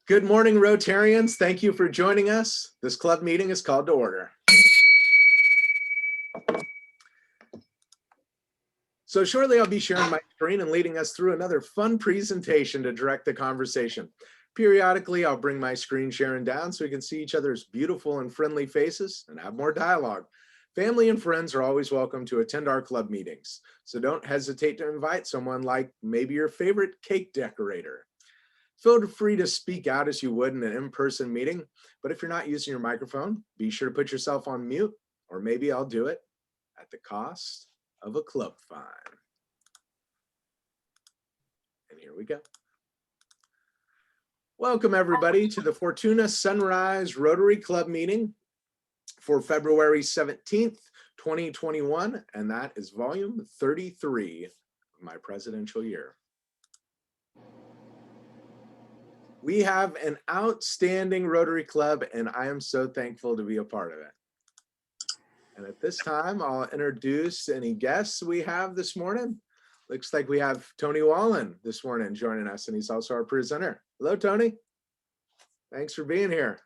Good morning, Rotarians. Thank you for joining us. This club meeting is called to order. So shortly, I'll be sharing my screen and leading us through another fun presentation to direct the conversation. Periodically, I'll bring my screen sharing down so we can see each other's beautiful and friendly faces and have more dialogue. Family and friends are always welcome to attend our club meetings, so don't hesitate to invite someone like maybe your favorite cake decorator. Feel free to speak out as you would in an in-person meeting, but if you're not using your microphone, be sure to put yourself on mute, or maybe I'll do it at the cost of a club fine. And here we go. Welcome everybody to the Fortuna Sunrise Rotary Club meeting for February 17th, 2021, and that is volume 33 of my presidential year. We have an outstanding Rotary Club, and I am so thankful to be a part of it. And at this time, I'll introduce any guests we have this morning. Looks like we have Tony Wallin this morning joining us, and he's also our presenter. Hello, Tony. Thanks for being here.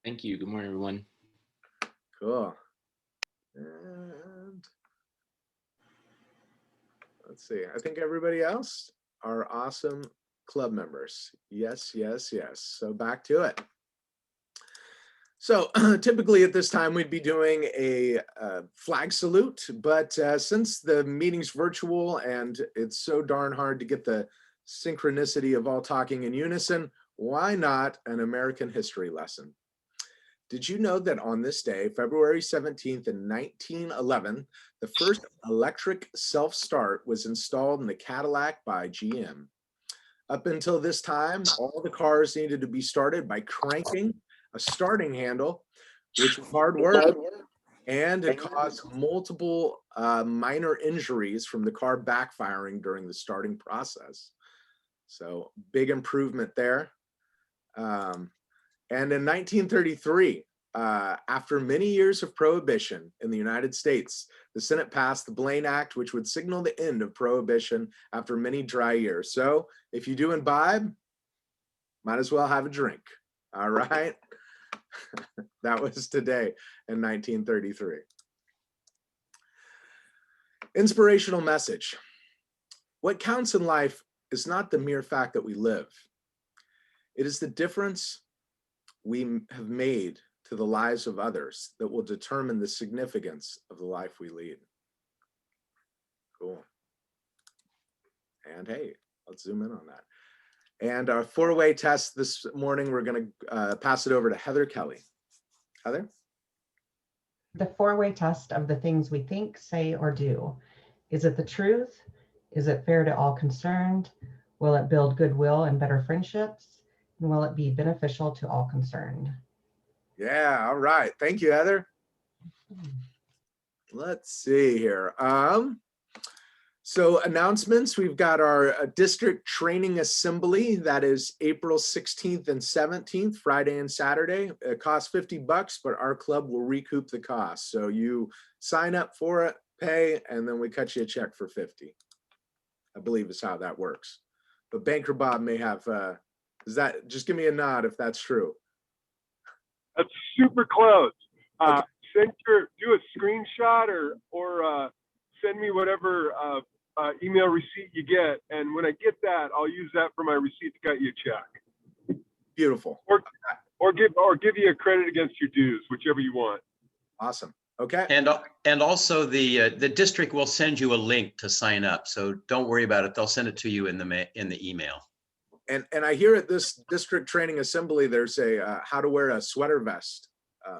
Thank you. Good morning, everyone. Cool. And let's see. I think everybody else are awesome club members. Yes, yes, yes. So back to it. So typically at this time we'd be doing a flag salute, but since the meeting's virtual and it's so darn hard to get the synchronicity of all talking in unison, why not an American history lesson? Did you know that on this day, February 17th in 1911, the first electric self-start was installed in the Cadillac by GM? Up until this time, all the cars needed to be started by cranking a starting handle, which was hard work, and it caused multiple minor injuries from the car backfiring during the starting process. So big improvement there. And in 1933, after many years of prohibition in the United States, the Senate passed the Blaine Act, which would signal the end of prohibition after many dry years. So if you do imbibe, might as well have a drink. All right. That was today in 1933. Inspirational message. What counts in life is not the mere fact that we live. It is the difference we have made to the lives of others that will determine the significance of the life we lead. Cool. And hey, let's zoom in on that. And our four-way test this morning, we're going to pass it over to Heather Kelly. Heather? The four-way test of the things we think, say, or do. Is it the truth? Is it fair to all concerned? Will it build goodwill and better friendships? And will it be beneficial to all concerned? Yeah, all right. Thank you, Heather. Let's see here. So announcements, we've got our district training assembly. That is April 16th and 17th, Friday and Saturday. It costs $50, but our club will recoup the cost. So you sign up for it, pay, and then we cut you a check for $50. I believe is how that works. But Banker Bob may have, just give me a nod if that's true. That's super close. Okay. Do a screenshot or send me whatever email receipt you get, and when I get that, I'll use that for my receipt to cut you a check. Beautiful. Or give you a credit against your dues, whichever you want. Awesome. Okay. And also the district will send you a link to sign up, so don't worry about it. They'll send it to you in the email. And I hear at this district training assembly, there's a how to wear a sweater vest,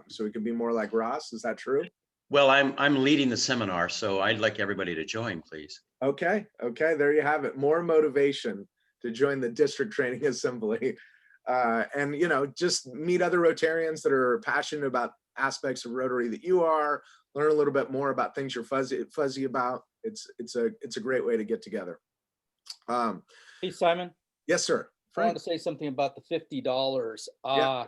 so it can be more like Ross. Is that true? Well, I'm leading the seminar, so I'd like everybody to join, please. Okay. There you have it. More motivation to join the district training assembly, and just meet other Rotarians that are passionate about aspects of Rotary that you are. Learn a little bit more about things you're fuzzy about. It's a great way to get together. Hey, Simon. Yes, sir. I want to say something about the $50. Yeah.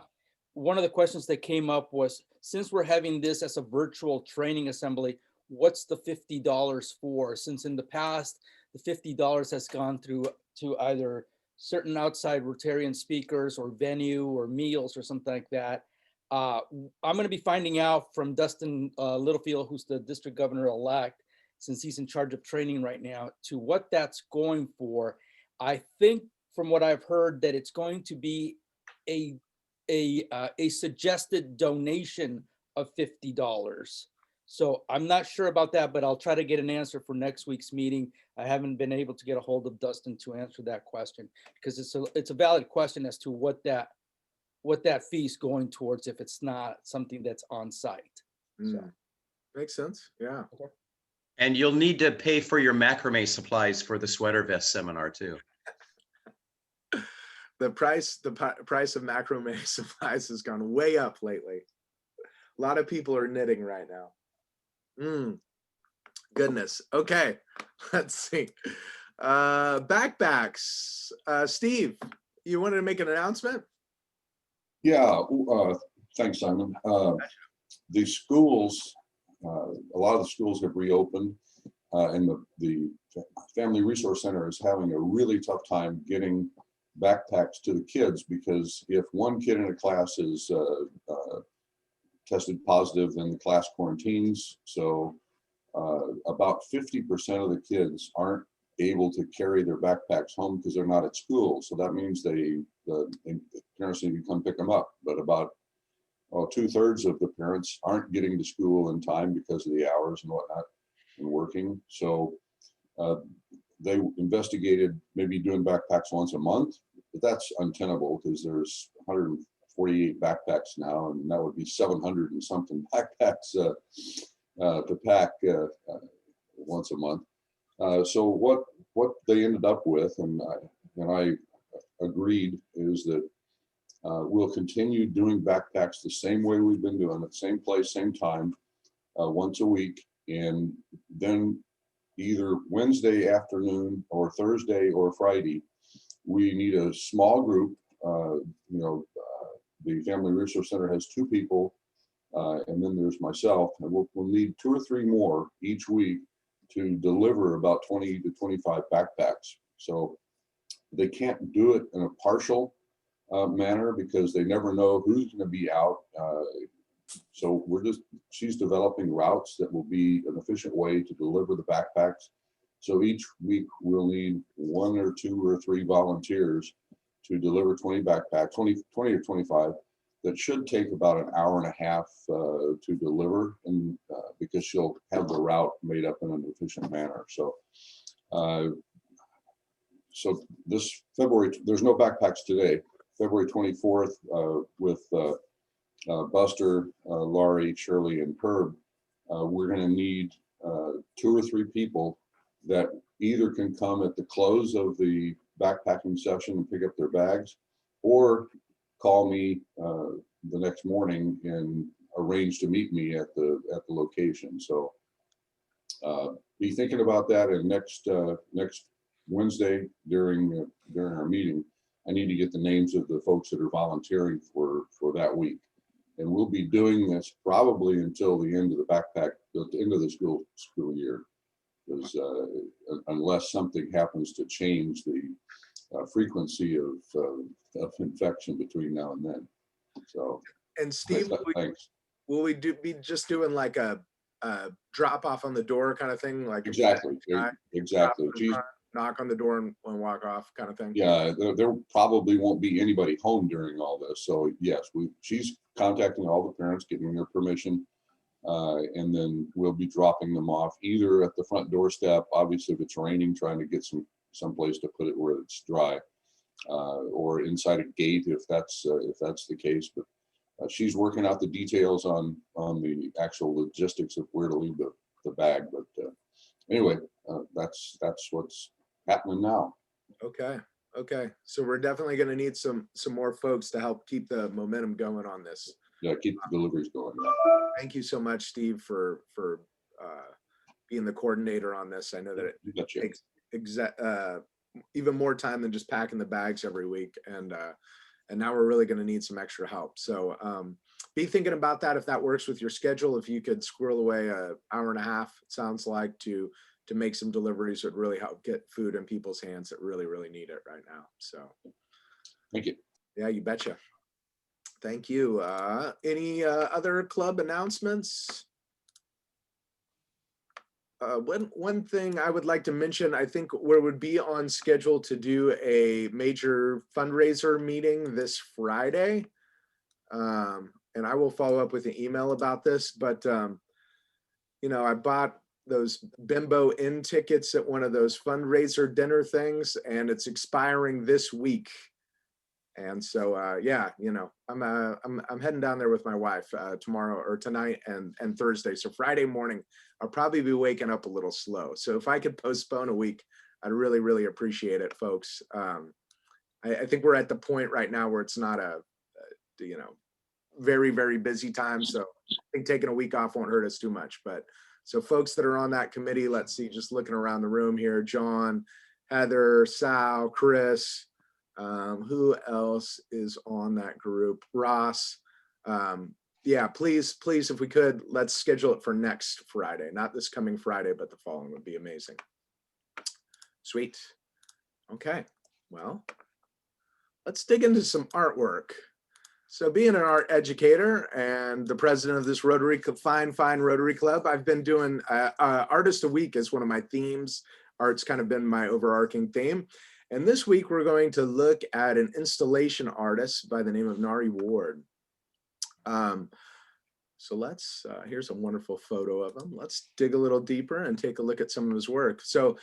One of the questions that came up was, since we're having this as a virtual training assembly, what's the $50 for? Since in the past, the $50 has gone through to either certain outside Rotarian speakers or venue or meals or something like that. I'm going to be finding out from Dustin Littlefield, who's the district governor-elect, since he's in charge of training right now, to what that's going for. I think from what I've heard that it's going to be a suggested donation of $50. So I'm not sure about that, but I'll try to get an answer for next week's meeting. I haven't been able to get a hold of Dustin to answer that question, because it's a valid question as to what that fee is going towards if it's not something that's on site. So. Makes sense. Yeah. Okay. And you'll need to pay for your macrame supplies for the sweater vest seminar too. The price of macrame supplies has gone way up lately. A lot of people are knitting right now. Goodness. Okay, let's see. Backpacks. Steve, you wanted to make an announcement? Yeah, thanks, Simon. The schools, a lot of the schools have reopened, and the Family Resource Center is having a really tough time getting backpacks to the kids, because if one kid in a class is tested positive, then the class quarantines. So about 50% of the kids aren't able to carry their backpacks home because they're not at school. So that means the parents need to come pick them up. But about 2/3 of the parents aren't getting to school in time because of the hours and whatnot and working. So they investigated maybe doing backpacks once a month, but that's untenable because there's 148 backpacks now, and that would be 700 and something backpacks to pack once a month. So what they ended up with, and I agreed, is that we'll continue doing backpacks the same way we've been doing it, same place, same time, once a week, and then either Wednesday afternoon or Thursday or Friday, we need a small group. The Family Resource Center has 2 people, and then there's myself, and we'll need 2 or 3 more each week to deliver about 20 to 25 backpacks. So they can't do it in a partial manner because they never know who's going to be out. So she's developing routes that will be an efficient way to deliver the backpacks. So each week we'll need 1 or 2 or 3 volunteers to deliver 20 backpacks, 20 or 25. That should take about an hour and a half to deliver, and because she'll have the route made up in an efficient manner. So, so this February, there's no backpacks today. February 24th, with Buster, Laurie, Shirley, and Herb, we're going to need 2 or 3 people that either can come at the close of the backpacking session and pick up their bags, or call me the next morning and arrange to meet me at the location. So be thinking about that. And next Wednesday during our meeting, I need to get the names of the folks that are volunteering for that week. And we'll be doing this probably until the end of the end of the school year, because unless something happens to change the frequency of infection between now and then. So, and Steve, thanks. Will we be just doing like a drop off on the door kind of thing? Like Exactly. Knock on the door and walk off kind of thing. Yeah, there probably won't be anybody home during all this. So yes, she's contacting all the parents, getting their permission, and then we'll be dropping them off either at the front doorstep. Obviously, if it's raining, trying to get some place to put it where it's dry, or inside a gate if that's the case. But she's working out the details on the actual logistics of where to leave the bag. But anyway, that's what's happening now. Okay. So we're definitely going to need some more folks to help keep the momentum going on this. Yeah, keep the deliveries going. Yeah. Thank you so much, Steve, for being the coordinator on this. I know that it takes even more time than just packing the bags every week, and now we're really going to need some extra help. So be thinking about that if that works with your schedule. If you could squirrel away an hour and a half, it sounds like, to to make some deliveries would really help get food in people's hands that really, really need it right now. So, Thank you. yeah, you betcha. Thank you. Any other club announcements? One thing I would like to mention, I think we would be on schedule to do a major fundraiser meeting this Friday. And I will follow up with an email about this, but you know, I bought those Bimbo Inn tickets at one of those fundraiser dinner things, and it's expiring this week. And so, yeah, you know, I'm heading down there with my wife tomorrow or tonight and Thursday. So Friday morning, I'll probably be waking up a little slow. So if I could postpone a week, I'd really, really appreciate it, folks. I think we're at the point right now where it's not you know, very, very busy time. So I think taking a week off won't hurt us too much. But so folks that are on that committee, let's see, just looking around the room here, John, Heather, Sal, Chris, who else is on that group? Ross. Yeah, please, if we could, let's schedule it for next Friday, not this coming Friday, but the following would be amazing. Sweet. Okay, well, let's dig into some artwork. So being an art educator and the president of this Rotary Club, fine Rotary Club, I've been doing Artist a Week as one of my themes. Art's kind of been my overarching theme. And this week we're going to look at an installation artist by the name of Nari Ward. So let's, here's a wonderful photo of him. Let's dig a little deeper and take a look at some of his work. So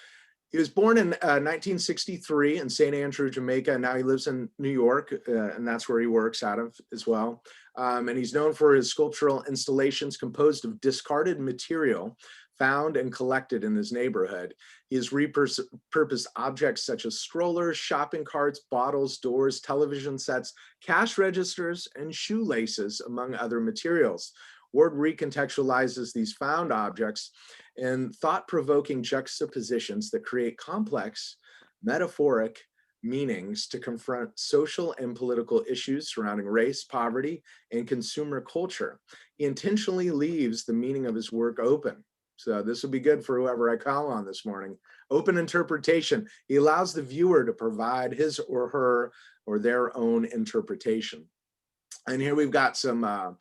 he was born in 1963 in St. Andrew, Jamaica, and now he lives in New York, and that's where he works out of as well. And he's known for his sculptural installations composed of discarded material found and collected in his neighborhood. He has repurposed objects such as strollers, shopping carts, bottles, doors, television sets, cash registers, and shoelaces, among other materials. Ward recontextualizes these found objects in thought-provoking juxtapositions that create complex, metaphoric meanings to confront social and political issues surrounding race, poverty, and consumer culture. He intentionally leaves the meaning of his work open. So this will be good for whoever I call on this morning. Open interpretation. He allows the viewer to provide his or her or their own interpretation. And here we've got some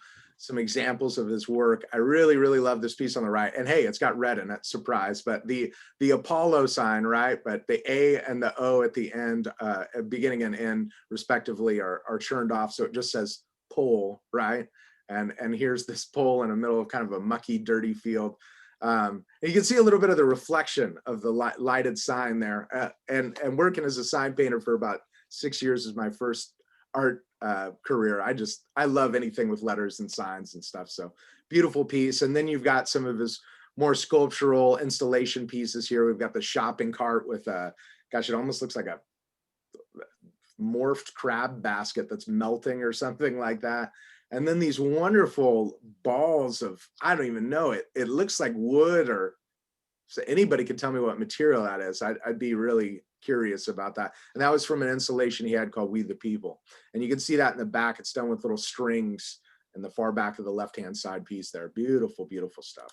examples of his work. I really, really love this piece on the right. And hey, it's got red in it, surprise, but the Apollo sign, right? But the A and the O at the end, beginning and end respectively are churned off. So it just says pole, right? And here's this pole in the middle of kind of a mucky, dirty field. And you can see a little bit of the reflection of the lighted sign there. And working as a sign painter for about 6 years is my first art career. I love anything with letters and signs and stuff. So beautiful piece. And then you've got some of his more sculptural installation pieces here. We've got the shopping cart with gosh, it almost looks like a morphed crab basket that's melting or something like that. And then these wonderful balls of, I don't even know it. It looks like wood, or so anybody could tell me what material that is. I'd be really curious about that. And that was from an installation he had called We the People. And you can see that in the back. It's done with little strings in the far back of the left-hand side piece there. Beautiful, beautiful stuff.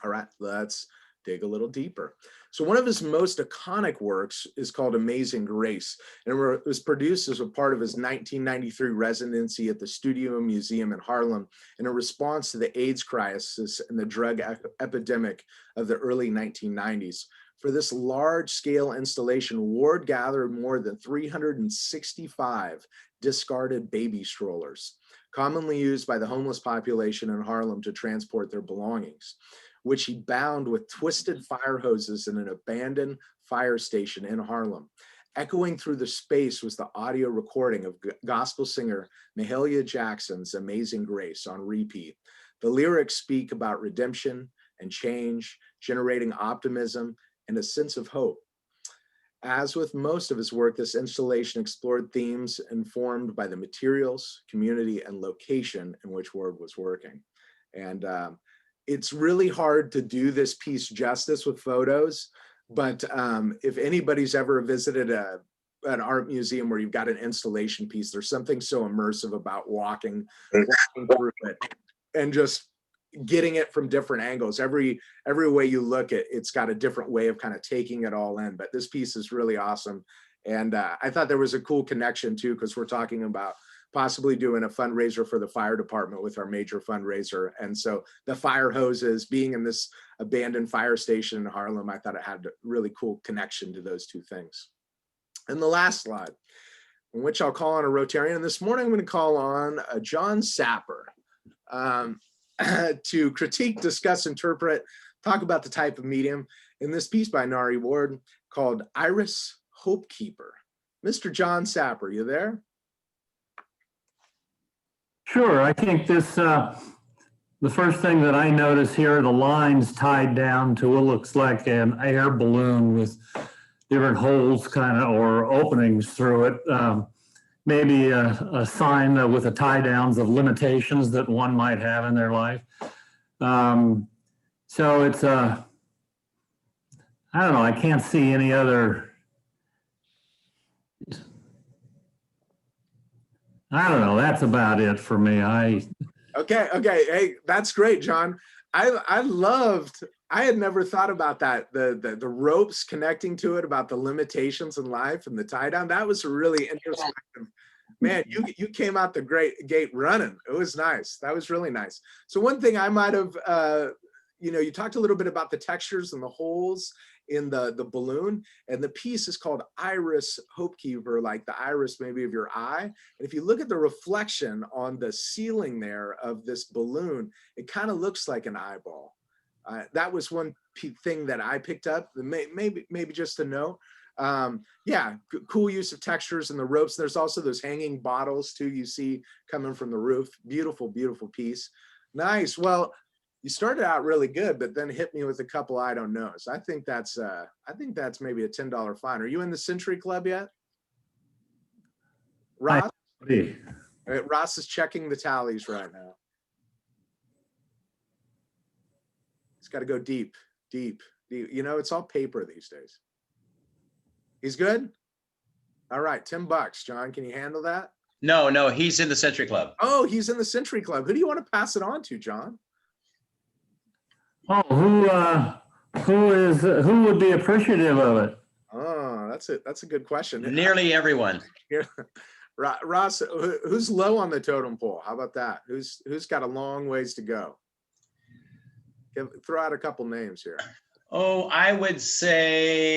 All right, let's dig a little deeper. So one of his most iconic works is called Amazing Grace, and it was produced as a part of his 1993 residency at the Studio Museum in Harlem in a response to the AIDS crisis and the drug epidemic of the early 1990s. For this large-scale installation, Ward gathered more than 365 discarded baby strollers, commonly used by the homeless population in Harlem to transport their belongings, which he bound with twisted fire hoses in an abandoned fire station in Harlem. Echoing through the space was the audio recording of gospel singer Mahalia Jackson's Amazing Grace on repeat. The lyrics speak about redemption and change, generating optimism and a sense of hope. As with most of his work, this installation explored themes informed by the materials, community, and location in which Ward was working. And it's really hard to do this piece justice with photos, but if anybody's ever visited an art museum where you've got an installation piece, there's something so immersive about walking through it and just, getting it from different angles. Every way you look at it's got a different way of kind of taking it all in. But this piece is really awesome. And I thought there was a cool connection too, because we're talking about possibly doing a fundraiser for the fire department with our major fundraiser. And so the fire hoses being in this abandoned fire station in Harlem, I thought it had a really cool connection to those two things. And the last slide, in which I'll call on a Rotarian. This morning, I'm going to call on John Sapper to critique, discuss, interpret, talk about the type of medium in this piece by Nari Ward called Iris Hopekeeper. Mr. John Sapper, you there? Sure. I think this, the first thing that I notice here, the lines tied down to what looks like an air balloon with different holes kind of, or openings through it. Maybe a sign with the tie downs of limitations that one might have in their life. So it's I don't know, I can't see any other, I don't know, that's about it for me. Okay. Hey, that's great, John. I had never thought about that. The ropes connecting to it, about the limitations in life and the tie down. That was a really interesting. Man, you came out the gate running. It was nice. That was really nice. So one thing I might have, you talked a little bit about the textures and the holes in the balloon, and the piece is called Iris Hopekeeper, like the iris maybe of your eye. And if you look at the reflection on the ceiling there of this balloon, it kind of looks like an eyeball. That was one thing that I picked up, maybe just a note. Yeah, cool use of textures and the ropes. There's also those hanging bottles too, you see coming from the roof. Beautiful, beautiful piece. Nice. Well, you started out really good, but then hit me with a couple I don't knows. I think that's maybe a $10 fine. Are you in the Century Club yet? Ross? Ross is checking the tallies right now. It's got to go deep. It's all paper these days. He's good? All right, $10. John, can you handle that? No, he's in the Century Club. Oh, he's in the Century Club. Who do you want to pass it on to, John? Oh, who would be appreciative of it? Oh, that's a good question. Nearly everyone. Ross, who's low on the totem pole? How about that? Who's got a long ways to go? Throw out a couple names here. Oh, I would say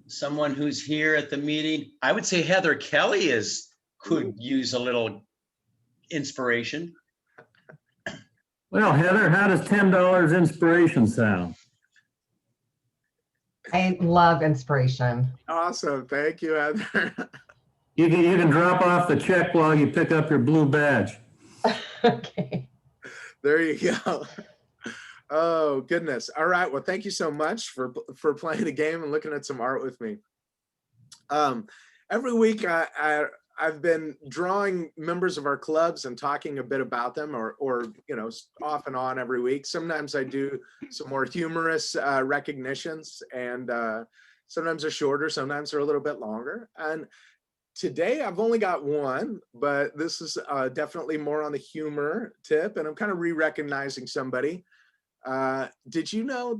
someone who's here at the meeting. I would say Heather Kelly could use a little inspiration. Well, Heather, how does $10 inspiration sound? I love inspiration. Awesome. Thank you, Heather. You can drop off the check while you pick up your blue badge. Okay. There you go. Oh, goodness. All right. Well, thank you so much for playing the game and looking at some art with me. Every week I've been drawing members of our clubs and talking a bit about them, or off and on every week. Sometimes I do some more humorous recognitions, and sometimes they're shorter, sometimes they're a little bit longer. And today I've only got one, but this is definitely more on the humor tip, and I'm kind of re-recognizing somebody. Did you know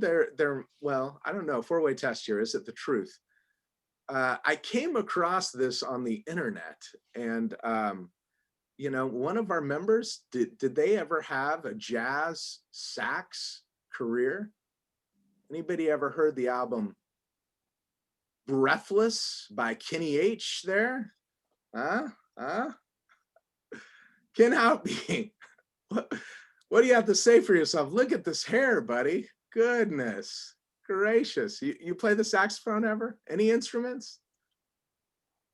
well, I don't know, four-way test here, is it the truth? I came across this on the internet, and one of our members, did they ever have a jazz sax career? Anybody ever heard the album Breathless by Kenny H there? Ken Houtby, what do you have to say for yourself? Look at this hair, buddy. Goodness gracious. You play the saxophone ever? Any instruments?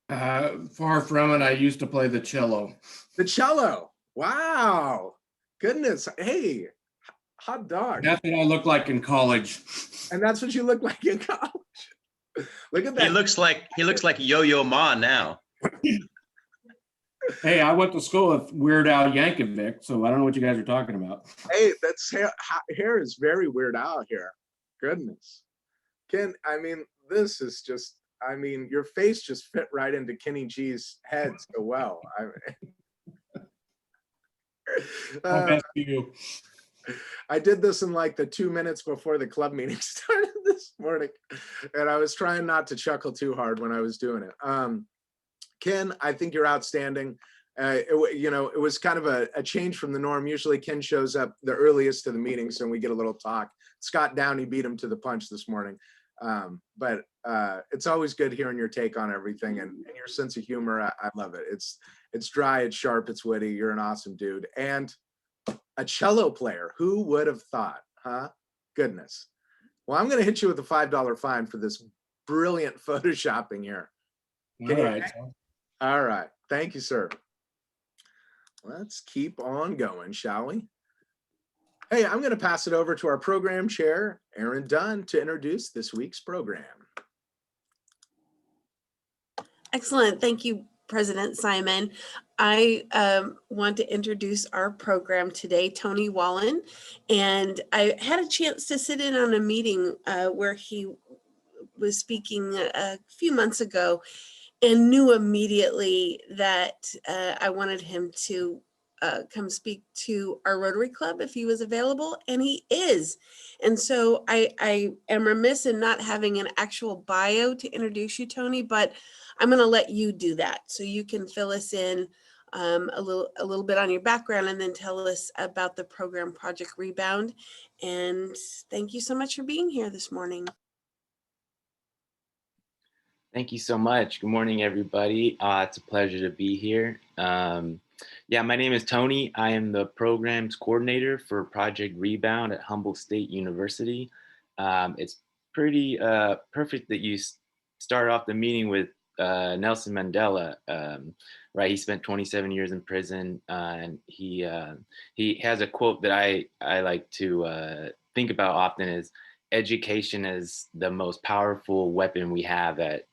Far from it. I used to play the cello. The cello. Wow. Goodness. Hey, hot dog. That's what I look like in college. And that's what you look like in college. Look at that. He looks like Yo-Yo Ma now. Hey, I went to school with Weird Al Yankovic, so I don't know what you guys are talking about. Hey, that's hair is very Weird Al here. Goodness. Ken, this is just, your face just fit right into Kenny G's head so well. Oh, best for you. I did this in like the 2 minutes before the club meeting started this morning, and I was trying not to chuckle too hard when I was doing it. Ken, I think you're outstanding. It was kind of a change from the norm. Usually Ken shows up the earliest to the meeting, so we get a little talk. Scott Downey beat him to the punch this morning. But it's always good hearing your take on everything and your sense of humor. I love it. It's dry, it's sharp, it's witty. You're an awesome dude. And a cello player. Who would have thought, huh? Goodness. Well, I'm going to hit you with a $5 fine for this brilliant photoshopping here. All right. All right. Thank you, sir. Let's keep on going, shall we? Hey, I'm going to pass it over to our program chair, Aaron Dunn, to introduce this week's program. Excellent. Thank you, President Simon. I want to introduce our program today, Tony Wallin. And I had a chance to sit in on a meeting where he was speaking a few months ago and knew immediately that I wanted him to come speak to our Rotary Club if he was available, and he is. And so I am remiss in not having an actual bio to introduce you, Tony, but I'm going to let you do that so you can fill us in a little bit on your background and then tell us about the program Project Rebound. And thank you so much for being here this morning. Thank you so much. Good morning, everybody. It's a pleasure to be here. Yeah, my name is Tony. I am the programs coordinator for Project Rebound at Humboldt State University. It's pretty perfect that you start off the meeting with Nelson Mandela, right? He spent 27 years in prison, and he has a quote that I like to think about often is, education is the most powerful weapon we have at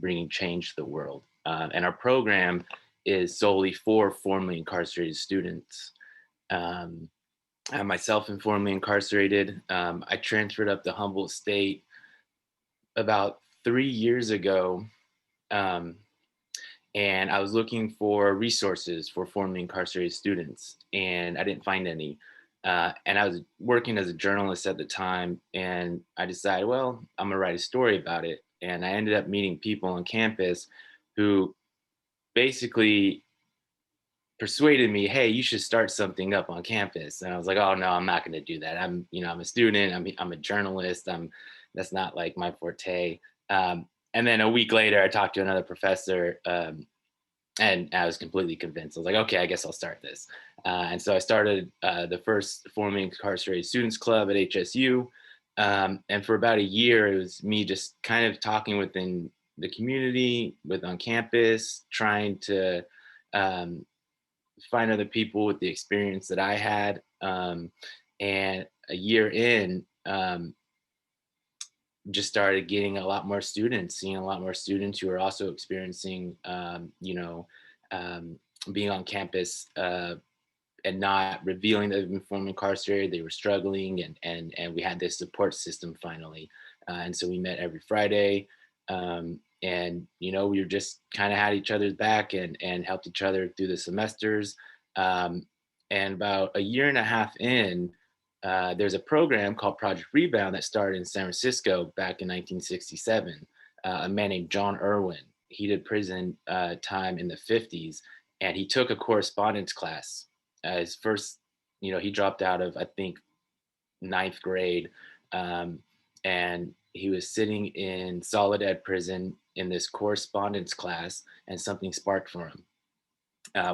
bringing change to the world. And our program is solely for formerly incarcerated students. I myself am formerly incarcerated. I transferred up to Humboldt State about 3 years ago. And I was looking for resources for formerly incarcerated students, and I didn't find any. And I was working as a journalist at the time, and I decided, well, I'm gonna write a story about it. And I ended up meeting people on campus who basically persuaded me, hey, you should start something up on campus. And I was like, oh no, I'm not gonna do that. I'm a student, I'm a journalist, that's not like my forte. And then a week later, I talked to another professor, and I was completely convinced. I was like, okay, I guess I'll start this. And so I started the first formerly incarcerated students club at HSU. And for about a year, it was me just kind of talking within the community, on campus, trying to find other people with the experience that I had. And a year in, just started getting a lot more students, seeing a lot more students who are also experiencing, being on campus and not revealing that they've been formerly incarcerated. They were struggling, and we had this support system finally. And so we met every Friday, and we were just kind of had each other's back and helped each other through the semesters. And about a year and a half in, there's a program called Project Rebound that started in San Francisco back in 1967. A man named John Irwin, he did prison time in the 50s, and he took a correspondence class. His first, he dropped out of, I think, 9th grade, and he was sitting in Soledad prison in this correspondence class, and something sparked for him.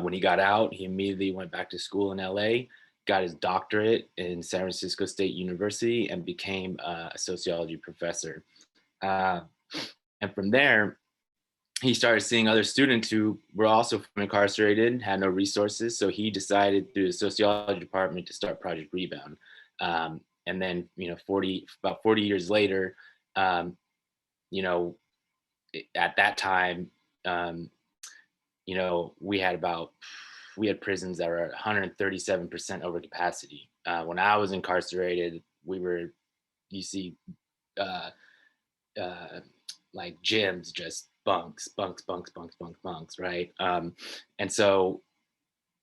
When he got out, he immediately went back to school in LA, got his doctorate in San Francisco State University, and became a sociology professor. And from there, he started seeing other students who were also incarcerated, had no resources. So he decided through the sociology department to start Project Rebound. And then, about 40 years later, at that time, we had prisons that were 137% over capacity. When I was incarcerated, you see like gyms, just bunks, right? And so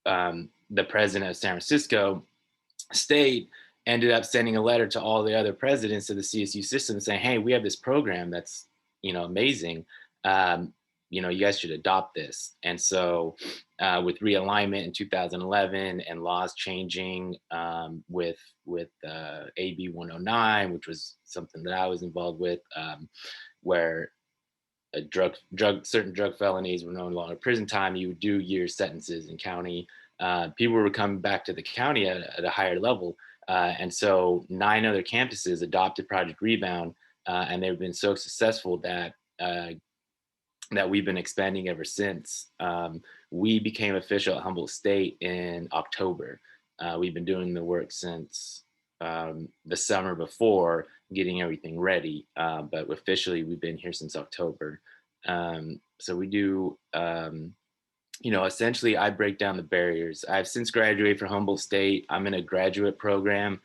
the president of San Francisco State ended up sending a letter to all the other presidents of the CSU system saying, hey, we have this program that's, amazing. You guys should adopt this. And so with realignment in 2011 and laws changing with AB 109, which was something that I was involved with, where certain drug felonies were no longer prison time, you would do year sentences in county. People were coming back to the county at a higher level. And so 9 other campuses adopted Project Rebound, and they've been so successful that we've been expanding ever since. We became official at Humboldt State in October. We've been doing the work since the summer before, getting everything ready, but officially we've been here since October. So we do, essentially I break down the barriers. I've since graduated from Humboldt State. I'm in a graduate program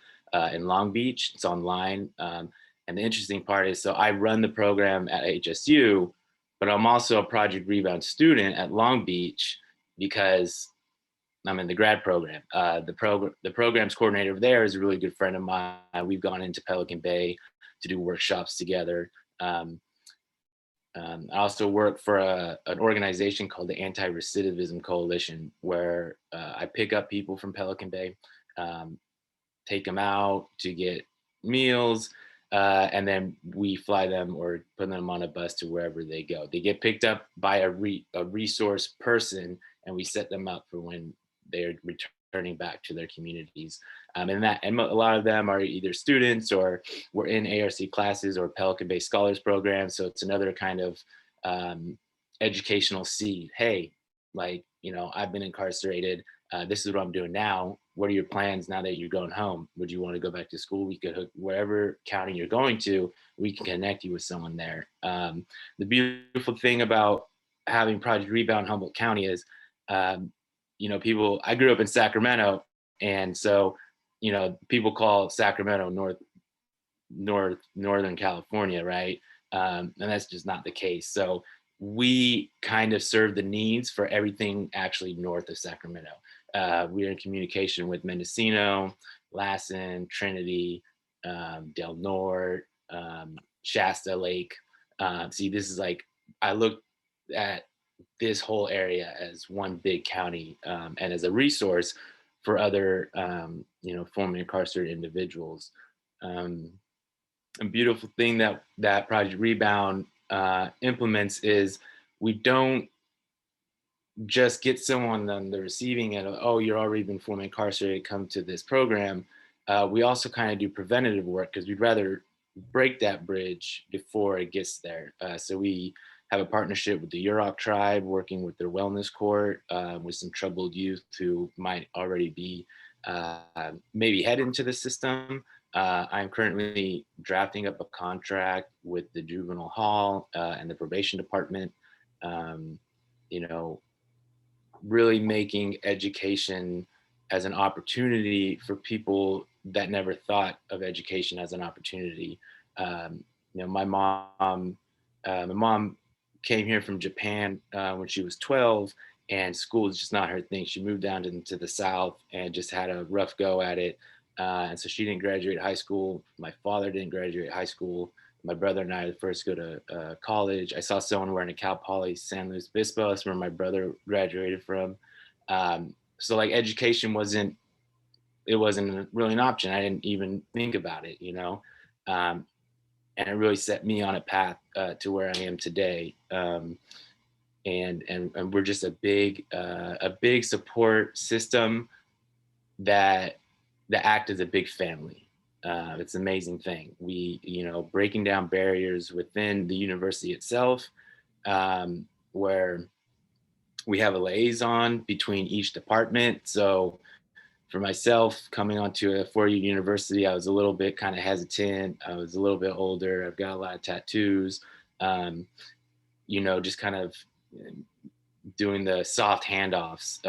in Long Beach. It's online. And the interesting part is, so I run the program at HSU, but I'm also a Project Rebound student at Long Beach because I'm in the grad program. The program's coordinator over there is a really good friend of mine. We've gone into Pelican Bay to do workshops together. I also work for an organization called the Anti-Recidivism Coalition, where I pick up people from Pelican Bay, take them out to get meals, and then we fly them or put them on a bus to wherever they go. They get picked up by a resource person, and we set them up for when they're returning back to their communities. And a lot of them are either students or were in ARC classes or Pelican Bay Scholars Program. So it's another kind of educational seed. Hey, I've been incarcerated. This is what I'm doing now. What are your plans now that you're going home? Would you want to go back to school? We could hook wherever county you're going to, we can connect you with someone there. The beautiful thing about having Project Rebound Humboldt County is, I grew up in Sacramento, and so, people call Sacramento Northern California, right? And that's just not the case. So we kind of serve the needs for everything actually north of Sacramento. We're in communication with Mendocino, Lassen, Trinity, Del Norte, Shasta Lake. See, this is I look at this whole area as one big county, and as a resource for other, formerly incarcerated individuals. A beautiful thing that Project Rebound implements is we don't just get someone on the receiving end of, oh, you're already been formerly incarcerated, come to this program. We also kind of do preventative work because we'd rather break that bridge before it gets there. So we have a partnership with the Yurok tribe, working with their wellness court with some troubled youth who might already be maybe headed into the system. I'm currently drafting up a contract with the juvenile hall and the probation department, really making education as an opportunity for people that never thought of education as an opportunity. My mom came here from Japan when she was 12, and school is just not her thing. She moved down into the South and just had a rough go at it. And so she didn't graduate high school. My father didn't graduate high school. My brother and I were the first to go to college. I saw someone wearing a Cal Poly San Luis Obispo. That's where my brother graduated from. So education wasn't really an option. I didn't even think about it, and it really set me on a path to where I am today. And we're just a big support system that act as a big family. It's an amazing thing. We, breaking down barriers within the university itself, where we have a liaison between each department. So for myself, coming onto a four-year university, I was a little bit kind of hesitant. I was a little bit older. I've got a lot of tattoos, just kind of doing the soft handoffs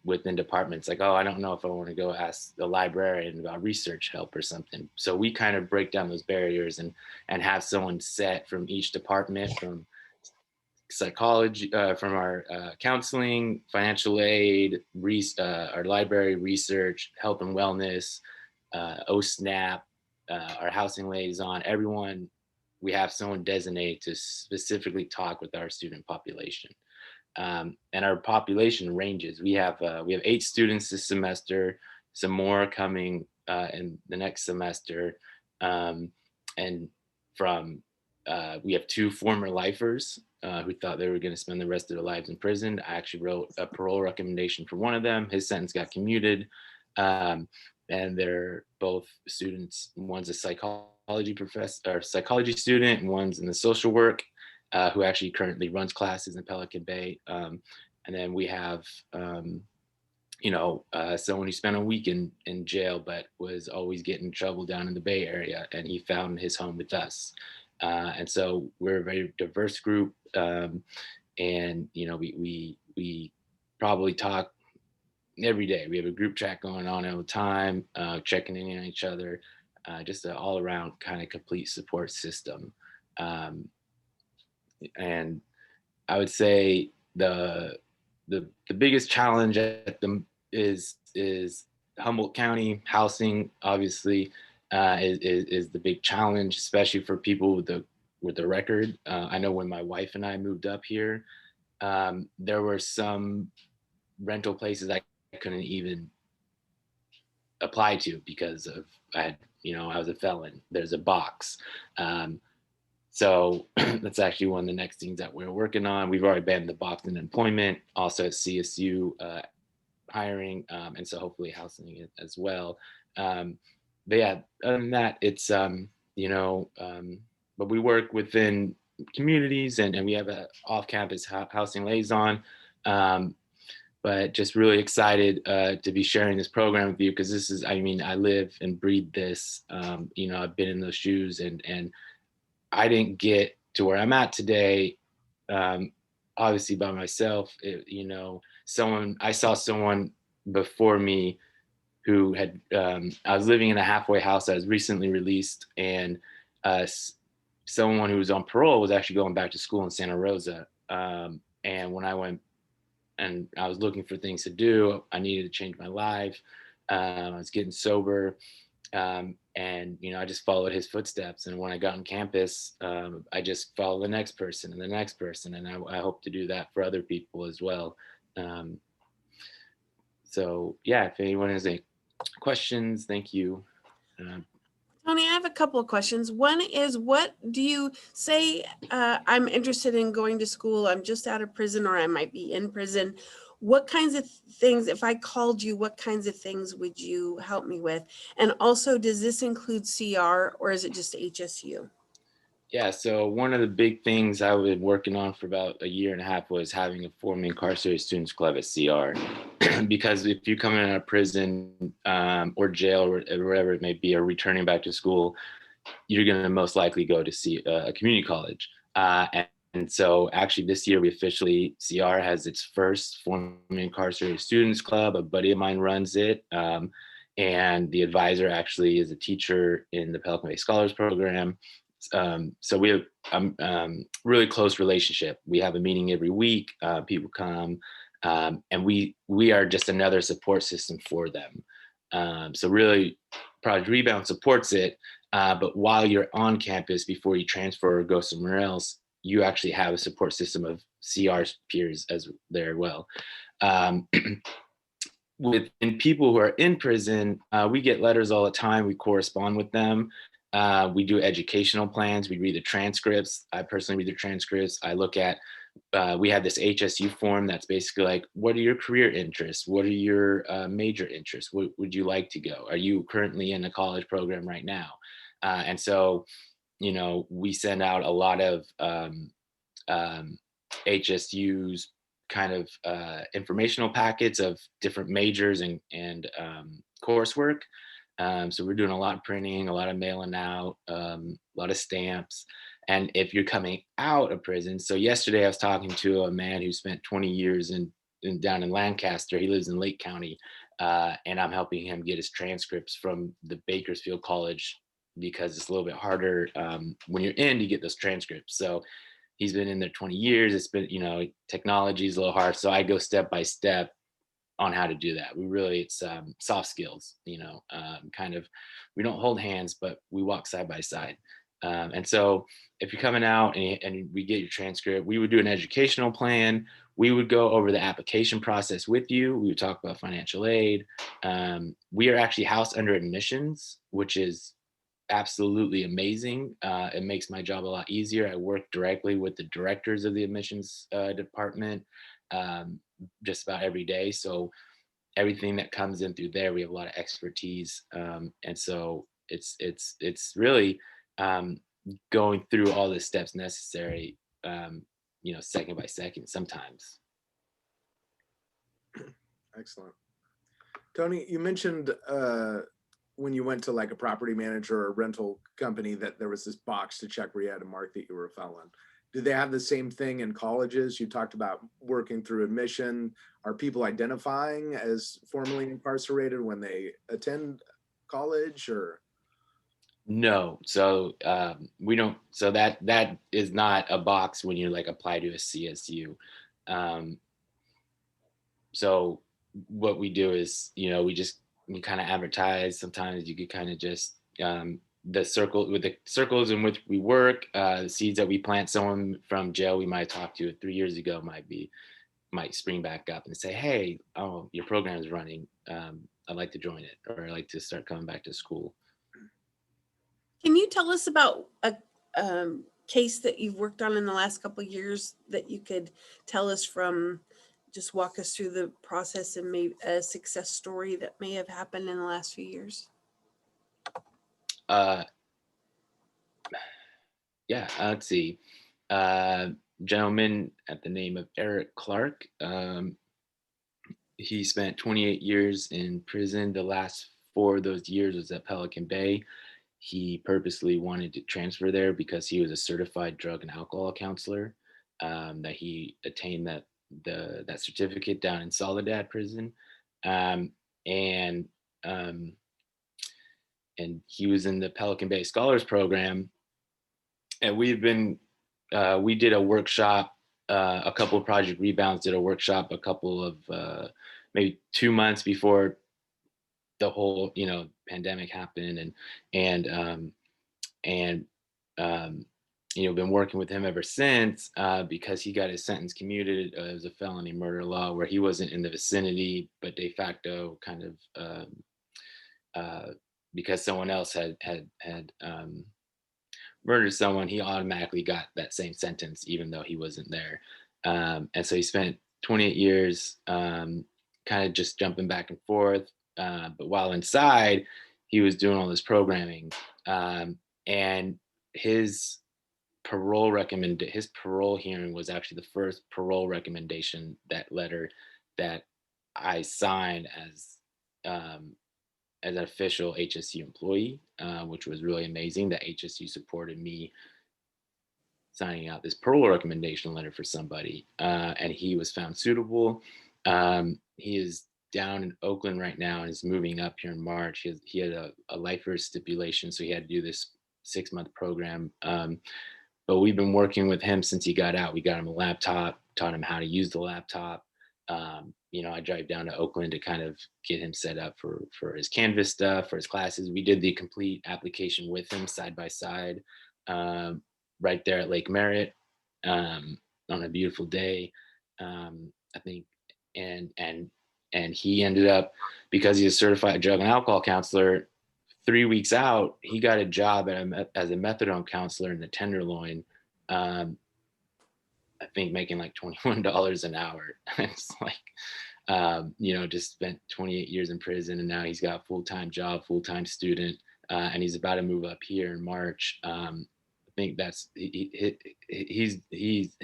within departments. Like, oh, I don't know if I want to go ask the librarian about research help or something. So we kind of break down those barriers and have someone set from each department, from psychology, from our counseling, financial aid, our library research, health and wellness, OSNAP, our housing liaison, everyone, we have someone designated to specifically talk with our student population. And our population ranges. We have 8 students this semester, some more coming in the next semester. And from we have 2 former lifers who thought they were going to spend the rest of their lives in prison. I actually wrote a parole recommendation for one of them. His sentence got commuted. And they're both students. One's a psychology professor or psychology student, and one's in the social work, who actually currently runs classes in Pelican Bay. And then we have, someone who spent a week in jail, but was always getting in trouble down in the Bay Area, and he found his home with us. And so we're a very diverse group. And, we probably talk every day. We have a group chat going on all the time, checking in on each other, just an all around kind of complete support system. And I would say the biggest challenge is Humboldt County housing. Obviously, is the big challenge, especially for people with the record. I know when my wife and I moved up here, there were some rental places I couldn't even apply to because of I was a felon. There's a box. So that's actually one of the next things that we're working on. We've already banned the box in employment, also at CSU hiring, and so hopefully housing as well. But yeah, other than that, it's but we work within communities, and we have a off-campus housing liaison. But just really excited to be sharing this program with you, because this is, I live and breathe this. I've been in those shoes, and I didn't get to where I'm at today, obviously by myself. I saw someone before me who had, I was living in a halfway house that was recently released, and someone who was on parole was actually going back to school in Santa Rosa. And when I went and I was looking for things to do, I needed to change my life. I was getting sober. And I just followed his footsteps. And when I got on campus, I just followed the next person and the next person. And I hope to do that for other people as well. So yeah, if anyone has any questions, thank you. Tony, I have a couple of questions. One is, what do you say, I'm interested in going to school, I'm just out of prison, or I might be in prison. What kinds of things, if I called you, what kinds of things would you help me with? And also, does this include CR, or is it just HSU? Yeah, so one of the big things I've been working on for about a year and a half was having a formerly incarcerated students club at CR. Because if you come in a prison or jail or wherever it may be, or returning back to school, you're going to most likely go to see a community college. And so actually this year CR has its first formerly incarcerated students club. A buddy of mine runs it. And the advisor actually is a teacher in the Pelican Bay Scholars Program. So we have really close relationship. We have a meeting every week. People come, and we are just another support system for them. So really, Project Rebound supports it. But while you're on campus, before you transfer or go somewhere else, you actually have a support system of CR peers as there well. Within people who are in prison, we get letters all the time. We correspond with them. We do educational plans. We read the transcripts. I personally read the transcripts. I look at, we have this HSU form that's basically like, what are your career interests? What are your major interests? What would you like to go? Are you currently in a college program right now? And so, we send out a lot of HSU's kind of informational packets of different majors and coursework. So we're doing a lot of printing, a lot of mailing out, a lot of stamps. And if you're coming out of prison, so yesterday I was talking to a man who spent 20 years down in Lancaster. He lives in Lake County, and I'm helping him get his transcripts from the Bakersfield College, because it's a little bit harder when you're in to get those transcripts. So he's been in there 20 years. It's been, technology is a little hard. So I go step by step on how to do that. It's soft skills, kind of, we don't hold hands, but we walk side by side. And so if you're coming out and we get your transcript, we would do an educational plan. We would go over the application process with you. We would talk about financial aid. We are actually housed under admissions, which is absolutely amazing. It makes my job a lot easier. I work directly with the directors of the admissions department just about every day. So everything that comes in through there, we have a lot of expertise. And so it's really going through all the steps necessary, second by second sometimes. Excellent. Tony, you mentioned when you went to like a property manager or a rental company that there was this box to check where you had to mark that you were a felon. Do they have the same thing in colleges? You talked about working through admission. Are people identifying as formerly incarcerated when they attend college, or? No, so we don't. So that is not a box when you like apply to a CSU. So what we do is, we kind of advertise. Sometimes you could kind of just the circles in which we work, the seeds that we plant. Someone from jail we might talk to 3 years ago might spring back up and say, hey, oh, your program is running. I'd like to join it, or I'd like to start coming back to school. Can you tell us about a case that you've worked on in the last couple of years that you could tell us from? Just walk us through the process and maybe a success story that may have happened in the last few years. Yeah, let's see. Gentleman at the name of Eric Clark. He spent 28 years in prison. The last 4 of those years was at Pelican Bay. He purposely wanted to transfer there because he was a certified drug and alcohol counselor, that he attained that certificate down in Soledad prison. And he was in the Pelican Bay Scholars Program. And we did a workshop, a couple of Project Rebounds did a workshop a couple of, maybe 2 months before the whole, pandemic happened, and been working with him ever since, because he got his sentence commuted. It was a felony murder law where he wasn't in the vicinity, but de facto kind of, because someone else had murdered someone, he automatically got that same sentence, even though he wasn't there. And so he spent 28 years kind of just jumping back and forth. But while inside, he was doing all this programming. And his parole hearing was actually the first parole recommendation, that letter that I signed as an official HSU employee, which was really amazing that HSU supported me signing out this parole recommendation letter for somebody. And he was found suitable. He is down in Oakland right now and is moving up here in March. He had a lifer stipulation, so he had to do this 6-month program. But we've been working with him since he got out. We got him a laptop, taught him how to use the laptop. I drive down to Oakland to kind of get him set up for his Canvas stuff, for his classes. We did the complete application with him side by side, right there at Lake Merritt, on a beautiful day, I think. And he ended up, because he's a certified drug and alcohol counselor, 3 weeks out, he got a job as a methadone counselor in the Tenderloin. I think making like $21 an hour. It's like, just spent 28 years in prison, and now he's got a full-time job, full-time student, and he's about to move up here in March. I think that's his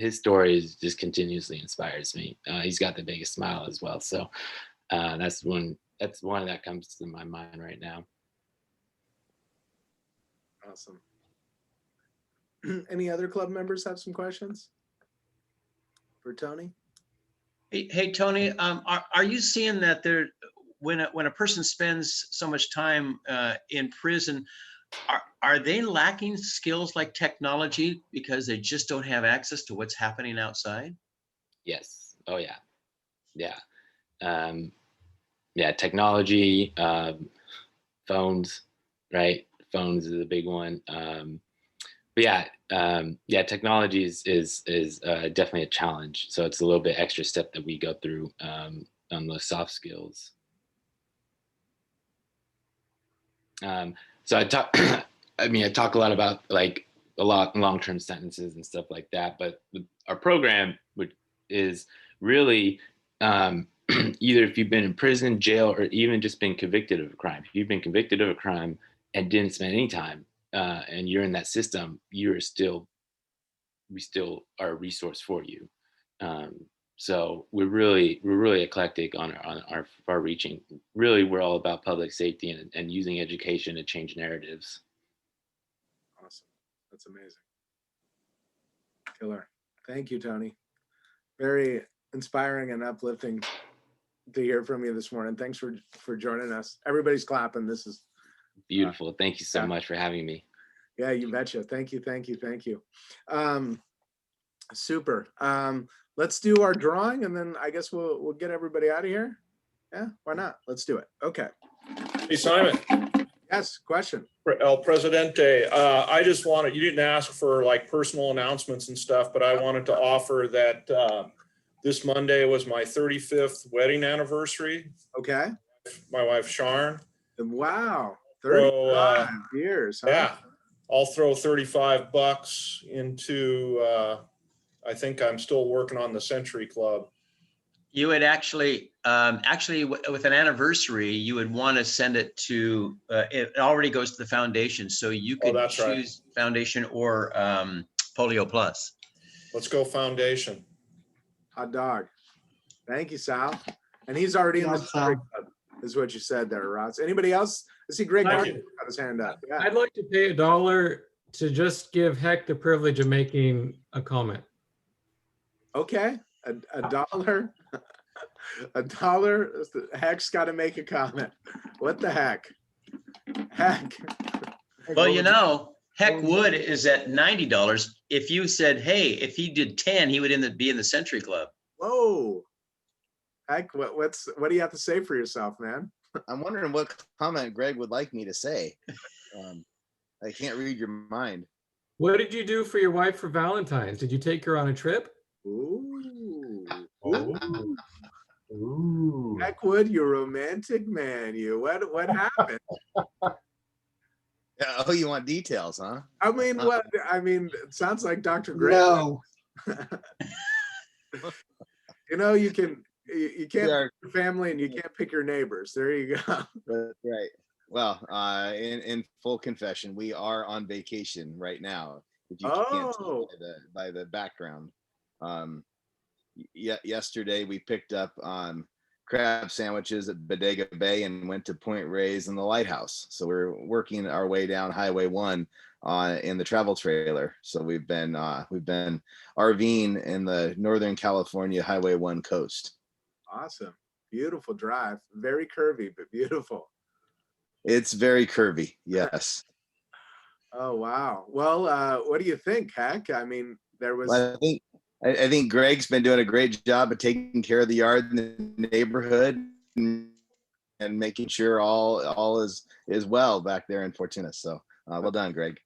story is just continuously inspires me. He's got the biggest smile as well, so that's one that comes to my mind right now. Awesome. Any other club members have some questions for Tony? Hey, Tony, are you seeing that when a person spends so much time in prison, Are they lacking skills like technology because they just don't have access to what's happening outside? Yes. Oh yeah. Yeah. Yeah. Technology, phones, right? Phones is a big one. But yeah, technology is definitely a challenge. So it's a little bit extra step that we go through on those soft skills. So I talk, I talk a lot about like a lot long-term sentences and stuff like that, but our program is really either if you've been in prison, jail, or even just been convicted of a crime. If you've been convicted of a crime and didn't spend any time and you're in that system, we still are a resource for you. So we're really eclectic on our far-reaching. Really, we're all about public safety and using education to change narratives. Awesome. That's amazing. Killer. Thank you, Tony. Very inspiring and uplifting to hear from you this morning. Thanks for joining us. Everybody's clapping. This is beautiful. Thank you so much for having me. Yeah, you betcha. Thank you. Super. Let's do our drawing and then I guess we'll get everybody out of here. Yeah, why not? Let's do it. Okay. Hey, Simon. Yes, question. El Presidente, I just wanted, you didn't ask for like personal announcements and stuff, but I wanted to offer that this Monday was my 35th wedding anniversary. Okay. My wife, Sharon. Wow. 35 years. Huh? Yeah. I'll throw $35 into, I think I'm still working on the Century Club. You would actually with an anniversary, you would want to send it to, it already goes to the foundation. So you could choose foundation or Polio Plus. Let's go foundation. Hot dog. Thank you, Sal. And he's already in the Century Club, is what you said there, Ross. Anybody else? I see Greg Martin got his hand up. Yeah. I'd like to pay $1 to just give Heck the privilege of making a comment. Okay, a dollar. $1. Heck's got to make a comment. What the heck? Heck. Well, you know, Heck Wood is at $90. If you said, hey, if he did 10, he would be in the Century Club. Whoa. Heck, what do you have to say for yourself, man? I'm wondering what comment Greg would like me to say. I can't read your mind. What did you do for your wife for Valentine's? Did you take her on a trip? Ooh. Oh. Ooh. Heckwood, you romantic man. You what happened? Oh, you want details, huh? I mean, what? I mean, it sounds like Dr. Gray. No. You know, you can't pick your family and you can't pick your neighbors. There you go. That's right. Well, in full confession, we are on vacation right now. If you can't tell by the background. Yesterday we picked up crab sandwiches at Bodega Bay and went to Point Reyes and the lighthouse. So we're working our way down Highway 1 in the travel trailer. So we've been RVing in the Northern California Highway 1 coast. Awesome. Beautiful drive. Very curvy, but beautiful. It's very curvy. Yes. Oh, wow. Well, what do you think, Heck? I mean, there was... Well, I think Greg's been doing a great job of taking care of the yard and the neighborhood and making sure all is well back there in Fortuna. So well done, Greg.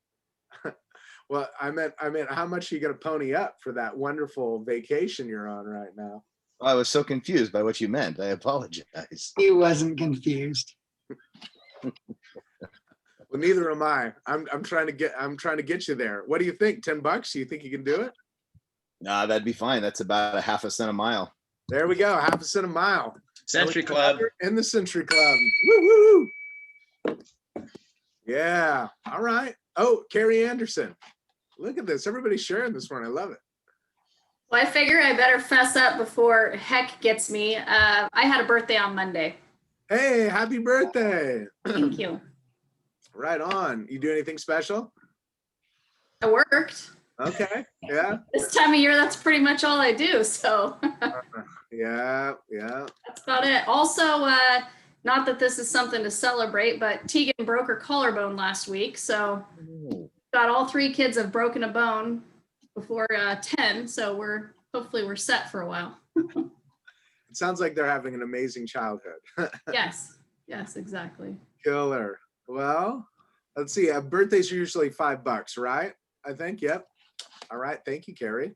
Well, I meant, how much are you going to pony up for that wonderful vacation you're on right now? Well, I was so confused by what you meant. I apologize. He wasn't confused. Well, neither am I. I'm trying to get you there. What do you think? $10? Do you think you can do it? Nah, that'd be fine. That's about a half a cent a mile. There we go. Half a cent a mile. Century Club. In the Century Club. Woo woo. Yeah. All right. Oh, Carrie Anderson. Look at this. Everybody's sharing this one. I love it. Well, I figure I better fess up before Heck gets me. I had a birthday on Monday. Hey, happy birthday. Thank you. Right on. You do anything special? I worked. Okay. Yeah. This time of year, that's pretty much all I do. So Yeah. that's about it. Also, not that this is something to celebrate, but Tegan broke her collarbone last week. So got all 3 kids have broken a bone before 10. So hopefully we're set for a while. It sounds like they're having an amazing childhood. Yes, exactly. Killer. Well, let's see. Birthdays are usually $5, right? I think. Yep. All right. Thank you, Carrie.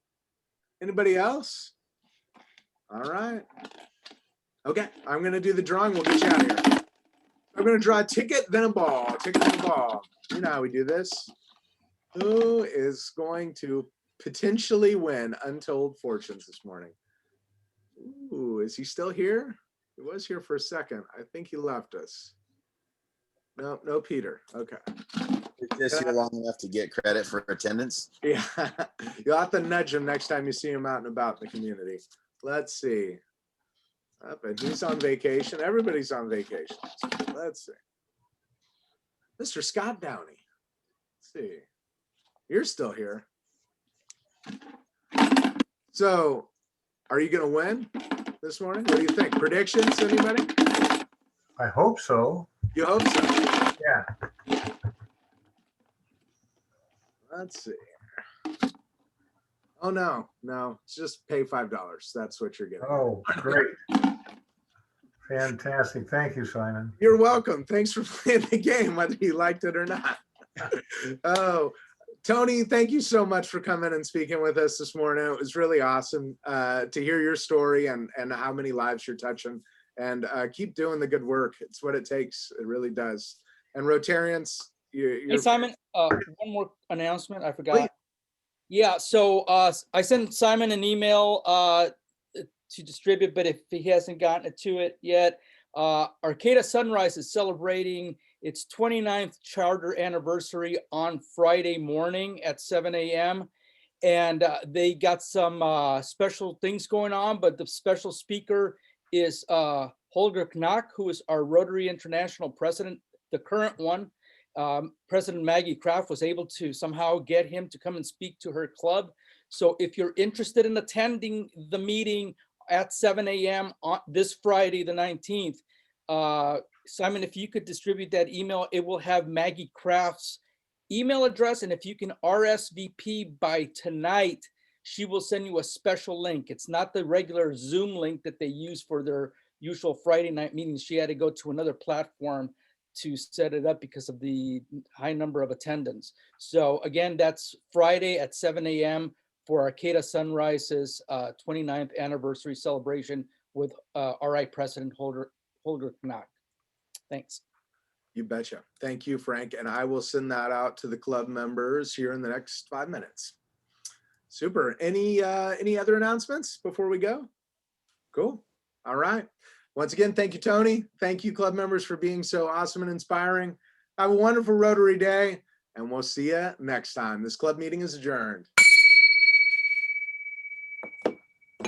Anybody else? All right. Okay. I'm going to do the drawing. We'll get you out of here. I'm going to draw a ticket, then a ball. Ticket, then a ball. You know how we do this. Who is going to potentially win Untold Fortunes this morning? Ooh, is he still here? He was here for a second. I think he left us. No, Peter. Okay. You're just here long enough to get credit for attendance. Yeah, you'll have to nudge him next time you see him out and about in the community. Let's see. Up and he's on vacation. Everybody's on vacation. Let's see. Mr. Scott Downey. Let's see. You're still here. So, are you going to win this morning? What do you think? Predictions, anybody? I hope so. You hope so? Yeah. Let's see. Oh, no, it's just pay $5. That's what you're getting. Oh, great. Fantastic. Thank you, Simon. You're welcome. Thanks for playing the game, whether you liked it or not. Oh, Tony, thank you so much for coming and speaking with us this morning. It was really awesome to hear your story and how many lives you're touching. And keep doing the good work. It's what it takes. It really does. And Rotarians, Hey, Simon, one more announcement. I forgot. Please. Yeah, so I sent Simon an email to distribute, but if he hasn't gotten to it yet, Arcata Sunrise is celebrating its 29th charter anniversary on Friday morning at 7 a.m. And they got some special things going on, but the special speaker is Holger Knack, who is our Rotary International president, the current one. President Maggie Kraft was able to somehow get him to come and speak to her club. So if you're interested in attending the meeting at 7 a.m. on this Friday, the 19th, Simon, if you could distribute that email, it will have Maggie Kraft's email address. And if you can RSVP by tonight, she will send you a special link. It's not the regular Zoom link that they use for their usual Friday night meetings. She had to go to another platform to set it up because of the high number of attendance. So again, that's Friday at 7 a.m. for Arcata Sunrise's 29th anniversary celebration with RI President Holger Knack. Thanks. You betcha. Thank you, Frank. And I will send that out to the club members here in the next 5 minutes. Super. Any other announcements before we go? Cool. All right. Once again, thank you, Tony. Thank you, club members, for being so awesome and inspiring. Have a wonderful Rotary Day, and we'll see you next time. This club meeting is adjourned.